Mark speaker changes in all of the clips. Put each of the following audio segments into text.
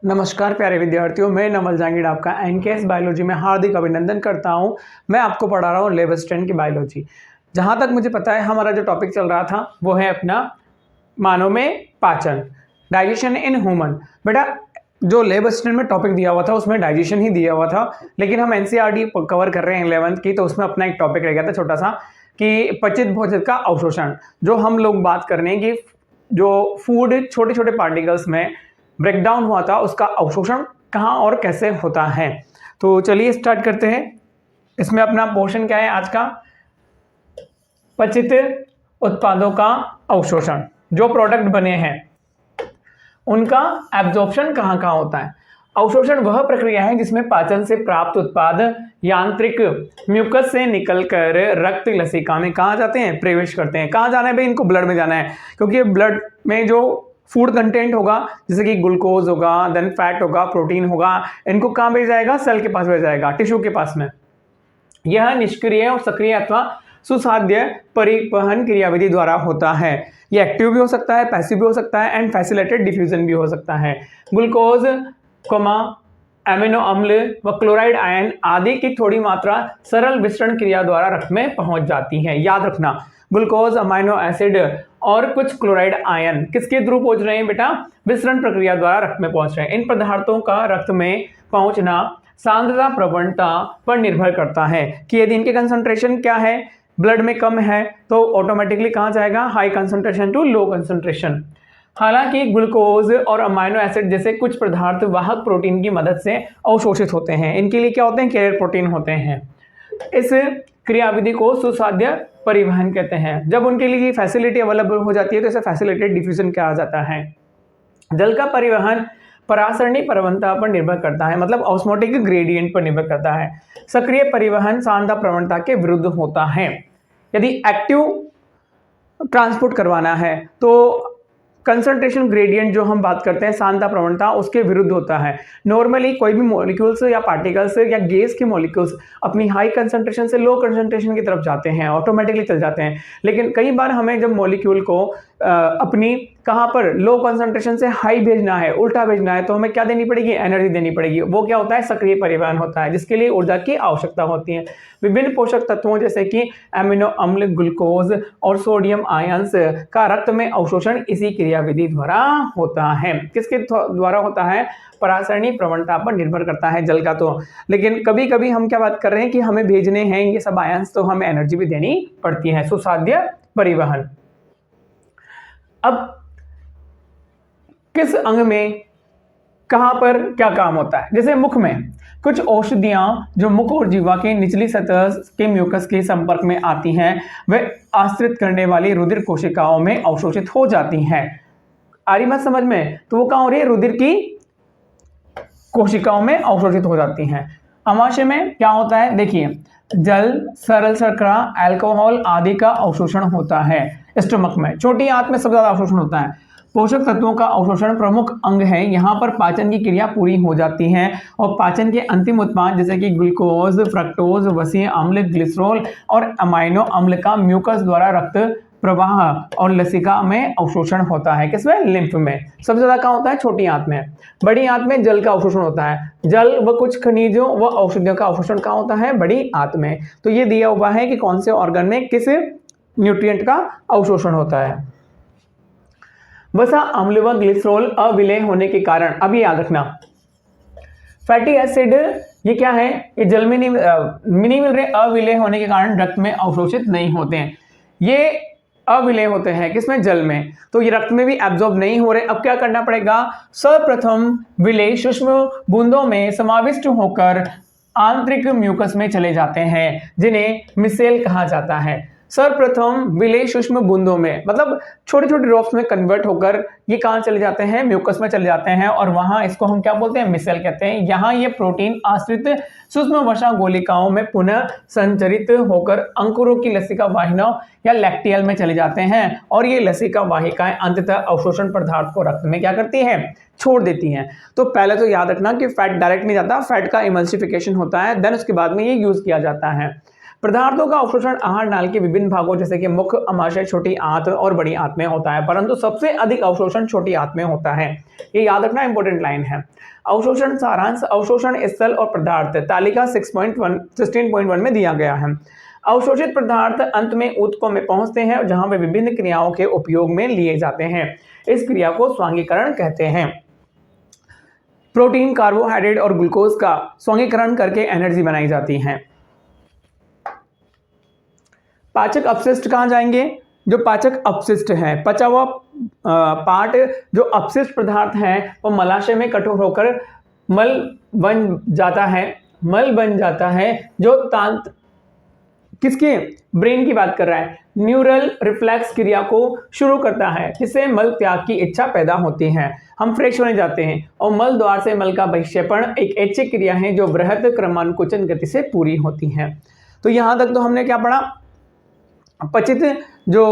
Speaker 1: नमस्कार प्यारे विद्यार्थियों, मैं नवल जहांगीर आपका एनकेएस बायोलॉजी में हार्दिक अभिनंदन करता हूं। मैं आपको पढ़ा रहा हूं लेवल 10 की बायोलॉजी। जहां तक मुझे पता है हमारा जो टॉपिक चल रहा था वो है अपना मानव में पाचन, डाइजेशन इन ह्यूमन। बेटा जो लेवल 10 में टॉपिक दिया हुआ था उसमें डाइजेशन ही दिया हुआ था, लेकिन हम एनसीईआरटी कवर कर रहे हैं 11th की, तो उसमें अपना एक टॉपिक रह गया था छोटा सा कि पचित भोजन का अवशोषण। जो हम लोग बात कर रहे हैं कि जो फूड छोटे छोटे पार्टिकल्स में ब्रेकडाउन हुआ था उसका अवशोषण कहाँ और कैसे होता है। तो चलिए स्टार्ट करते हैं। इसमें अपना पोर्शन क्या है आज का, पचित उत्पादों का अवशोषण। जो प्रोडक्ट बने हैं उनका एब्जॉर्प्शन कहाँ कहाँ होता है। अवशोषण वह प्रक्रिया है जिसमें पाचन से प्राप्त उत्पाद यांत्रिक म्यूकस से निकलकर रक्त लसिका में कहाँ जाते हैं, प्रवेश करते हैं। कहाँ जाना है भाई, इनको ब्लड में जाना है, क्योंकि ब्लड में जो फूड कंटेंट होगा जैसे कि ग्लूकोज होगा, देन फैट होगा, प्रोटीन होगा, इनको कहाँ भेजा जाएगा, सेल के पास भेजा जाएगा, टिश्यू के पास में। यह निष्क्रिय और सक्रिय अथवा सुसाध्य परिवहन क्रियाविधि द्वारा होता है। यह एक्टिव भी हो सकता है, पैसिव भी हो सकता है एंड फैसिलिटेटेड डिफ्यूजन भी हो सकता है। ग्लूकोज एमिनो अम्ल व क्लोराइड आयन आदि की थोड़ी मात्रा सरल विसरण क्रिया द्वारा रक्त में पहुंच जाती है। याद रखना, ग्लूकोज, अमाइनो एसिड और कुछ क्लोराइड आयन किसके थ्रू पहुंच रहे हैं बेटा, विसरण प्रक्रिया द्वारा रक्त में पहुंच रहे हैं। इन पदार्थों का रक्त में पहुंचना सांद्रता प्रवणता पर निर्भर करता है कि यदि इनके कंसंट्रेशन क्या है, ब्लड में कम है तो ऑटोमेटिकली कहां जाएगा, high concentration to low concentration. हालांकि ग्लूकोज और अमाइनो एसिड जैसे कुछ पदार्थ वाहक प्रोटीन की मदद से अवशोषित होते हैं। इनके लिए क्या होते हैं, कैरियर प्रोटीन होते हैं। इस क्रियाविधि को सुसाध्य परिवहन कहते हैं। जब उनके लिए फैसिलिटी अवेलेबल हो जाती है तो इसे फैसिलिटेटेड डिफ्यूजन कहा जाता है। जल का परिवहन परासरणी प्रवणता पर निर्भर करता है, मतलब ऑस्मोटिक ग्रेडियंट पर निर्भर करता है। सक्रिय परिवहन सांद्रता प्रवणता के विरुद्ध होता है। यदि एक्टिव ट्रांसपोर्ट करवाना है तो कंसंट्रेशन ग्रेडियंट जो हम बात करते हैं सांद्रता प्रवणता उसके विरुद्ध होता है। नॉर्मली कोई भी मॉलिक्यूल्स या पार्टिकल्स या गैस के मॉलिक्यूल्स अपनी हाई कंसंट्रेशन से लो कंसंट्रेशन की तरफ जाते हैं, ऑटोमेटिकली चल जाते हैं। लेकिन कई बार हमें जब मॉलिक्यूल को अपनी कहाँ पर लो कंसंट्रेशन से हाई भेजना है, उल्टा भेजना है, तो हमें क्या देनी पड़ेगी, एनर्जी देनी पड़ेगी। वो क्या होता है, सक्रिय परिवहन होता है, जिसके लिए ऊर्जा की आवश्यकता होती है। विभिन्न पोषक तत्वों जैसे कि एमिनो अम्ल, ग्लूकोज और सोडियम आयंस का रक्त में अवशोषण इसी क्रियाविधि द्वारा होता है। किसके द्वारा होता है, परासरणी प्रवणता पर निर्भर करता है जल का तो। लेकिन कभी कभी हम क्या बात कर रहे हैं कि हमें भेजने हैं ये सब आयंस, तो हमें एनर्जी भी देनी पड़ती है। सुसाध्य परिवहन। अब किस अंग में कहां पर क्या काम होता है, जैसे मुख में कुछ औषधियां जो मुख और जीवा की निचली सतह के म्यूकस के संपर्क में आती हैं वे आश्रित करने वाली रुधिर कोशिकाओं में अवशोषित हो जाती हैं। आ रही बात समझ में, तो वो कहां हो रही है, रुधिर की कोशिकाओं में अवशोषित हो जाती हैं। अमाशय में क्या होता है, देखिए जल, सरल शर्करा, अल्कोहल आदि का अवशोषण होता है। स्टमक में, छोटी आंत में सबसे ज्यादा अवशोषण होता है। पोषक तत्वों का अवशोषण प्रमुख अंग है। यहाँ पर पाचन की क्रिया पूरी हो जाती है और पाचन के अंतिम उत्पाद जैसे कि ग्लूकोज, फ्रक्टोज, वसीय अम्ल, ग्लिसरॉल और अमाइनो अम्ल का म्यूकस द्वारा रक्त प्रवाह और लसिका में अवशोषण होता है। किसमें, लिम्फ में। सबसे ज्यादा कहाँ होता है, छोटी आंत में। बड़ी आंत में जल का अवशोषण होता है। जल व कुछ खनिजों व औषधियों का अवशोषण कहाँ होता है, बड़ी आंत में। तो ये दिया हुआ है कि कौन से ऑर्गन में किस न्यूट्रिएंट का अवशोषण होता है। वसा अम्ल व ग्लिसरॉल अविलेय होने के कारण, अभी याद रखना, फैटी एसिड ये क्या है, ये जल में नहीं मिल रहे, अविलेय होने के कारण रक्त में अवशोषित नहीं होते हैं। ये अविलेय होते हैं किसमें, जल में, तो ये रक्त में भी एब्जॉर्ब नहीं हो रहे। अब क्या करना पड़ेगा, सर्वप्रथम विलेय सूक्ष्म बूंदों में समाविष्ट होकर आंतरिक म्यूकस में चले जाते हैं, जिन्हें मिसेल कहा जाता है। सर्वप्रथम विलेय सूक्ष्म बूंदों में, मतलब छोटे छोटे ड्रॉप्स में कन्वर्ट होकर ये कहाँ चले जाते हैं, म्यूकस में चले जाते हैं, और वहां इसको हम क्या बोलते हैं, मिसेल कहते हैं। यहाँ ये प्रोटीन आश्रित सूक्ष्म वसा गोलिकाओं में पुनः संचरित होकर अंकुरों की लसिका वाहिनियों या लैक्टियल में चले जाते हैं, और ये लसिका वाहिकाएं अंततः अवशोषण पदार्थ को रक्त में क्या करती हैं, छोड़ देती हैं। तो पहले तो याद रखना कि फैट डायरेक्ट नहीं जाता, फैट का इमल्सिफिकेशन होता है, देन उसके बाद में ये यूज किया जाता है। पदार्थों का अवशोषण आहार नाल के विभिन्न भागों जैसे कि मुख, अमाशय, छोटी आंत और बड़ी आंत में होता है, परंतु सबसे अधिक अवशोषण छोटी आंत में होता है। ये याद रखना इंपॉर्टेंट लाइन है। अवशोषण सारांश, अवशोषण स्थल और पदार्थ तालिका 16.1 में दिया गया है। अवशोषित पदार्थ अंत में ऊतकों में पहुंचते हैं जहां वे विभिन्न क्रियाओं के उपयोग में लिए जाते हैं। इस क्रिया को स्वांगीकरण कहते हैं। प्रोटीन, कार्बोहाइड्रेट और ग्लूकोज का स्वांगीकरण करके एनर्जी बनाई जाती है। पाचक अपशिष्ट कहाँ जाएंगे? जो पाचक अपशिष्ट है, पचा हुआ पार्ट, जो अपशिष्ट पदार्थ है वो मलाशय में कठोर होकर मल बन जाता है, जो तांत किसके? ब्रेन की बात कर रहा है। न्यूरल रिफ्लेक्स क्रिया को शुरू करता है जिससे मल त्याग की इच्छा पैदा होती है। हम फ्रेश होने जाते हैं और मल द्वार से मल का बहिक्षेपण एक ऐच्छिक क्रिया है जो बृहत क्रमानुकुचन गति से पूरी होती है। तो यहाँ तक तो हमने क्या पढ़ा? पचित जो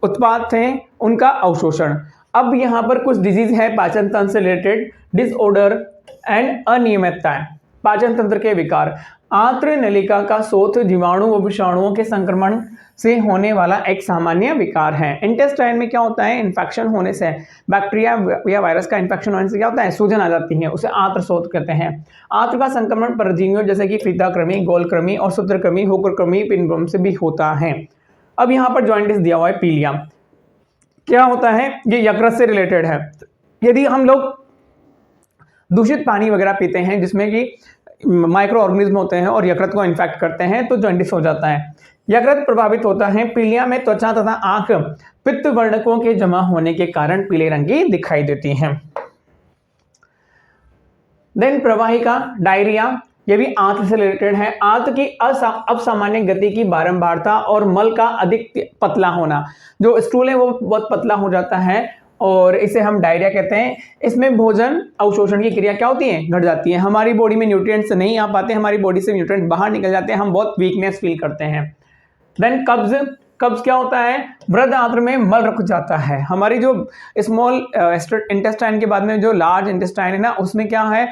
Speaker 1: उत्पाद थे उनका अवशोषण। अब यहाँ पर कुछ डिजीज है पाचन तंत्र से रिलेटेड, डिसऑर्डर एंड अनियमितताएं। पाचन तंत्र के विकार, आंत्र नलिका का शोथ जीवाणु व विषाणुओं के संक्रमण से होने वाला एक सामान्य विकार है। इंटेस्टाइन में क्या होता है? इन्फेक्शन होने से, बैक्टीरिया या वायरस का इन्फेक्शन होने से क्या होता है? सूजन आ जाती है, उसे आंत्र शोथ कहते हैं। आंत्र का संक्रमण परजीवियों जैसे कि फीताकृमि, गोलकृमि और सूत्रकृमि, होकरकृमि, पिनवर्म से भी होता है। अब यहाँ पर जॉइंटिस दिया हुआ है, पीलिया। क्या होता है? ये यकृत से रिलेटेड है। यदि हम लोग दूषित पानी वगैरह पीते हैं जिसमें कि माइक्रो ऑर्गेनिज्म होते हैं और यकृत को इन्फेक्ट करते हैं तो जॉइंटिस हो जाता है। यकृत प्रभावित होता है। पीलिया में त्वचा तथा आंख पित्त वर्णकों के जमा होने के कारण पीले रंग की दिखाई देती हैं। देन प्रवाहिका, डायरिया, ये भी आंत से रिलेटेड है। आंत की असामान्य गति की बारंबारता और मल का अधिक पतला होना, जो स्टूल है वो बहुत पतला हो जाता है और इसे हम डायरिया कहते हैं। इसमें भोजन अवशोषण की क्रिया क्या होती है? घट जाती है। हमारी बॉडी में न्यूट्रिएंट्स नहीं आ पाते, हमारी बॉडी से न्यूट्रिएंट बाहर निकल जाते हैं, हम बहुत वीकनेस फील करते हैं। देन कब्ज, कब्ज क्या होता है? वृहद आंत्र में मल रुक जाता है। हमारी जो स्मॉल इंटेस्टाइन के बाद में जो लार्ज इंटेस्टाइन है ना, उसमें क्या है?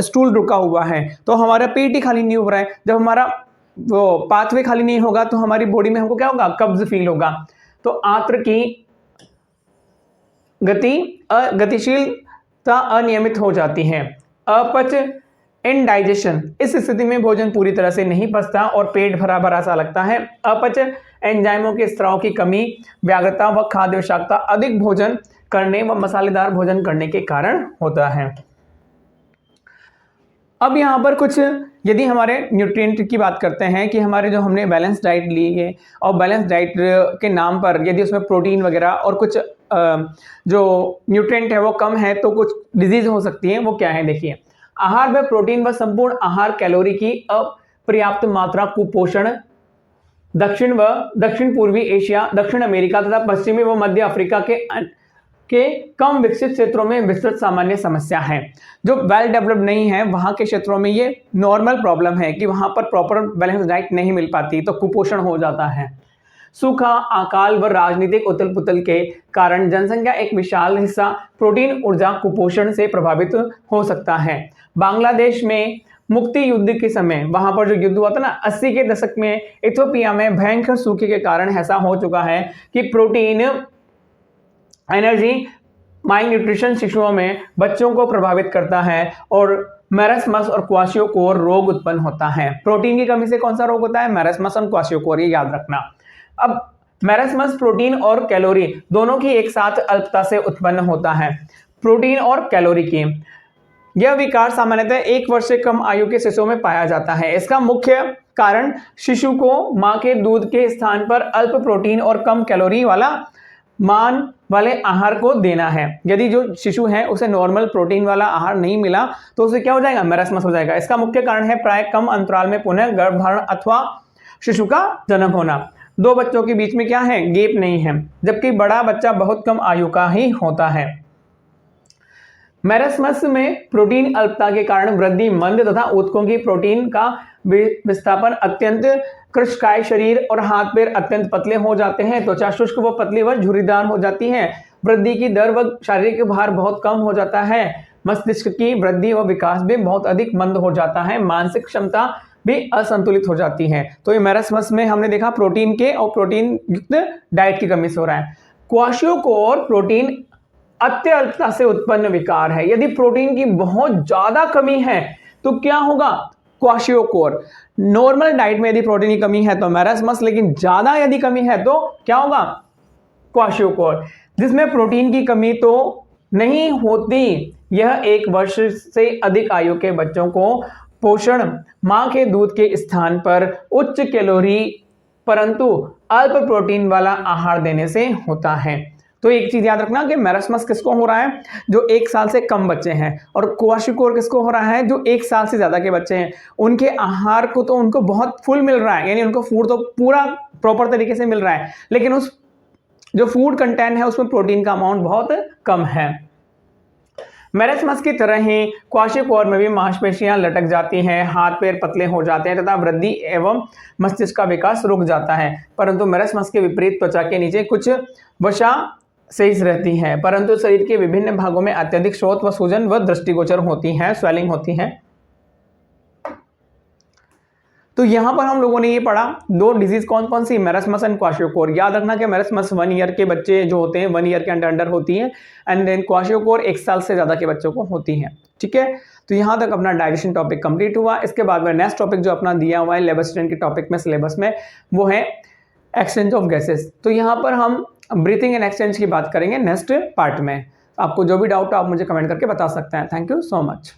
Speaker 1: स्टूल रुका हुआ है, तो हमारा पेट ही खाली नहीं हो रहा है। जब हमारा वो पाथवे खाली नहीं होगा तो हमारी बॉडी में हमको क्या होगा? कब्ज फील होगा। तो आंत्र की गतिशीलता अनियमित हो जाती है। अपच, इनडाइजेशन, इस स्थिति में भोजन पूरी तरह से नहीं पचता और पेट भरा भरा सा लगता है। अपच एंजाइमों के स्राव की कमी, व्याघ्रता व खाद्य विषाक्तता अधिक भोजन करने व मसालेदार भोजन करने के कारण होता है। अब यहाँ पर कुछ यदि हमारे न्यूट्रिएंट की बात करते हैं कि हमारे जो हमने बैलेंस डाइट ली है और बैलेंस डाइट के नाम पर यदि उसमें प्रोटीन वगैरह और कुछ जो न्यूट्रिएंट है वो कम है तो कुछ डिजीज हो सकती है। वो क्या है? देखिए, आहार में प्रोटीन व संपूर्ण आहार कैलोरी की अपर्याप्त मात्रा, कुपोषण, दक्षिण पूर्वी एशिया, दक्षिण अमेरिका तथा पश्चिमी व मध्य अफ्रीका के कम विकसित क्षेत्रों में विस्तृत सामान्य समस्या है। जो वेल डेवलप्ड नहीं है वहां के क्षेत्रों में ये नॉर्मल प्रॉब्लम है कि वहां पर प्रॉपर बैलेंस डाइट नहीं मिल पाती तो कुपोषण हो जाता है। सूखा, अकाल व राजनीतिक उथल पुथल के कारण जनसंख्या एक विशाल हिस्सा प्रोटीन ऊर्जा कुपोषण से प्रभावित हो सकता है। बांग्लादेश में मुक्ति युद्ध के समय वहां पर जो युद्ध हुआ था ना 80 के दशक में, इथियोपिया में भयंकर सूखे के कारण ऐसा हो चुका है कि प्रोटीन एनर्जी माइल न्यूट्रिशन शिशुओं में बच्चों को प्रभावित करता है और मैरस्मस और क्वाशियोकोर रोग उत्पन्न होता है। प्रोटीन की कमी से कौन सा रोग होता है? मैरस्मस और क्वाशियोकोर, ये याद रखना। अब मैरस्मस प्रोटीन और कैलोरी दोनों की एक साथ अल्पता से उत्पन्न होता है। प्रोटीन और कैलोरी की यह विकार सामान्यतः 1 वर्ष से कम आयु के शिशुओं में पाया जाता है। इसका मुख्य कारण शिशु को मां के दूध के स्थान पर अल्प प्रोटीन और कम कैलोरी वाला मान वाले आहार को देना है। यदि जो शिशु है उसे नॉर्मल प्रोटीन वाला आहार नहीं मिला तो उसे क्या हो जाएगा? मैरस्मस हो जाएगा। इसका मुख्य कारण है प्राय कम अंतराल में पुनः गर्भधारण अथवा शिशु का जन्म होना। 2 बच्चों के बीच में क्या है? गैप नहीं है, जबकि बड़ा बच्चा बहुत कम आयु का ही होता है। मैरस्मस में प्रोटीन अल्पता के कारण वृद्धि मंद तथा ऊतकों की प्रोटीन का विस्थापन अत्यंत कृशकाय, शरीर और हाथ पैर अत्यंत पतले हो जाते हैं, त्वचा शुष्क व पतली व झुर्रीदार हो जाती है, वृद्धि की दर व शारीरिक भार बहुत कम हो जाता है, मस्तिष्क की वृद्धि व विकास भी बहुत अधिक मंद हो जाता है, मानसिक क्षमता भी असंतुलित हो जाती हैं। तो ये मैरस्मस में हमने देखा प्रोटीन के और प्रोटीन युक्त डाइट की कमी से हो रहा है। क्वाशियोकोर प्रोटीन अत्यल्पता से उत्पन्न विकार है। यदि प्रोटीन की बहुत ज्यादा कमी है तो क्या होगा? क्वाशियोकोर। नॉर्मल डाइट में यदि प्रोटीन की कमी है तो मैरस्मस, लेकिन ज्यादा यदि कमी है तो क्या होगा? क्वाशियोकोर। जिसमें प्रोटीन की कमी तो नहीं होती, यह 1 वर्ष से अधिक आयु के बच्चों को पोषण मां के दूध के स्थान पर उच्च कैलोरी परंतु अल्प प्रोटीन वाला आहार देने से होता है। तो एक चीज याद रखना कि मैरस्मस किसको हो रहा है? जो 1 साल से कम बच्चे हैं। और क्वाशियोकोर किसको हो रहा है? जो 1 साल से ज्यादा के बच्चे हैं। उनके आहार को तो उनको बहुत फुल मिल रहा है, यानी उनको फूड तो पूरा प्रॉपर तरीके से मिल रहा है, लेकिन उस जो फूड कंटेंट है उसमें प्रोटीन का अमाउंट बहुत कम है। मैरस्मस की तरह ही क्वाशियोकोर में भी मांसपेशियां लटक जाती हैं, हाथ पैर पतले हो जाते हैं तथा वृद्धि एवं मस्तिष्क का विकास रुक जाता है। परंतु मैरस्मस के विपरीत त्वचा के नीचे कुछ वसा शेष रहती है, परंतु शरीर के विभिन्न भागों में अत्यधिक शोथ व सूजन व दृष्टिगोचर होती है, स्वेलिंग होती है। तो यहां पर हम लोगों ने ये पढ़ा 2 डिजीज कौन कौन सी? मैरस्मस एंड क्वाशियोकोर। याद रखना कि मैरस्मस 1 ईयर के बच्चे जो होते हैं 1 ईयर के अंडर होती है, एंड देन क्वाशियोकोर 1 साल से ज्यादा के बच्चों को होती है। ठीक है, तो यहां तक अपना डाइजेशन टॉपिक कंप्लीट हुआ। इसके बाद में नेक्स्ट टॉपिक जो अपना दिया हुआ है लेबोरेटरी के टॉपिक में सिलेबस में, वो है एक्सचेंज ऑफ गैसेस। तो यहाँ पर हम ब्रीथिंग एंड एक्सचेंज की बात करेंगे नेक्स्ट पार्ट में। आपको जो भी डाउट हो आप मुझे कमेंट करके बता सकते हैं। Thank you so much.